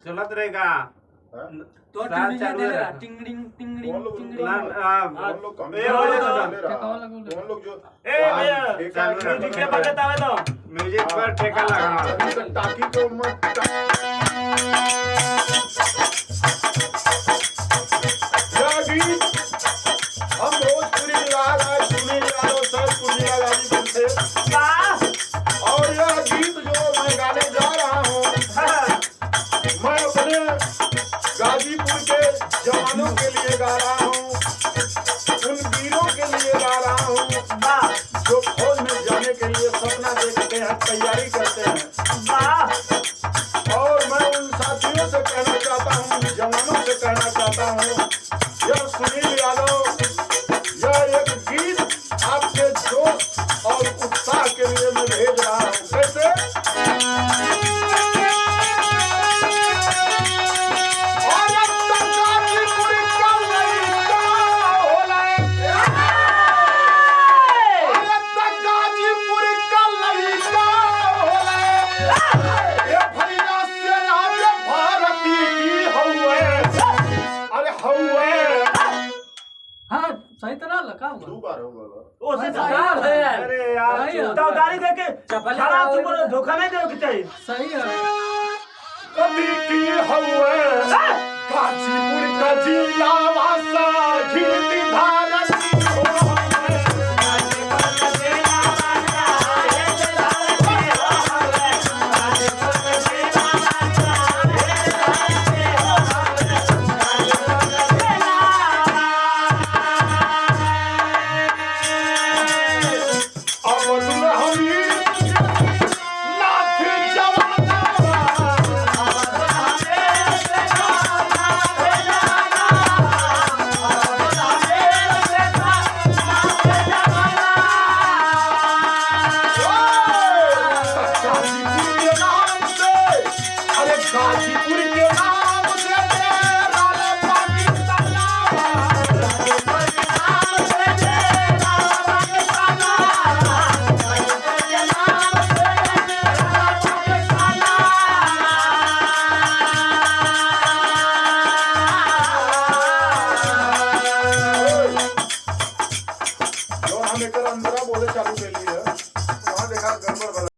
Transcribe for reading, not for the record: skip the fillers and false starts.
चलत रहेगा तो चालू दे है। रहा टिंगडिंग टिंगडिंग कौन लोग टिंगडिंग कौन लोग कम ए, हो ले जा, रहा जा। कौन लोग जो म्यूजिक के पर बतावे तो म्यूजिक पर ठेका लगा टाकी को मत जागी हम भोजपुरी विभाग आज सुने जा रहे सर पूर्णिया गाजीपुर से और यह गीत जो मैं गाने जा रहा हूँ मैं अपने गाजीपुर के जवानों के लिए गा रहा हूँ उन वीरों के लिए गा रहा हूँ जो फौज में जाने के लिए सपना देखते हैं तैयारी करते हैं और मैं उन साथियों से कहना चाहता हूँ जवानों से कहना चाहता हूँ यह सुनील यादव यह एक गीत आपके जोश और उत्साह के लिए मैं भेज रहा हूँ कैसे हाँ सही तरह लगा हुआ दो बार होगा ओसे सरकार है यार अरे यार सही है। तो गाड़ी देके चपल खराब लगाओ। तुमको धोखा नहीं देवे के चाहिए सही है कभी की हुए गाजीपुर का जिला वासा घीती भारत गाजीपुर के नाम से तेरा पाकिस्तान जो हम एक अंदर बोले चालू के लिए वहाँ देखा गड़बड़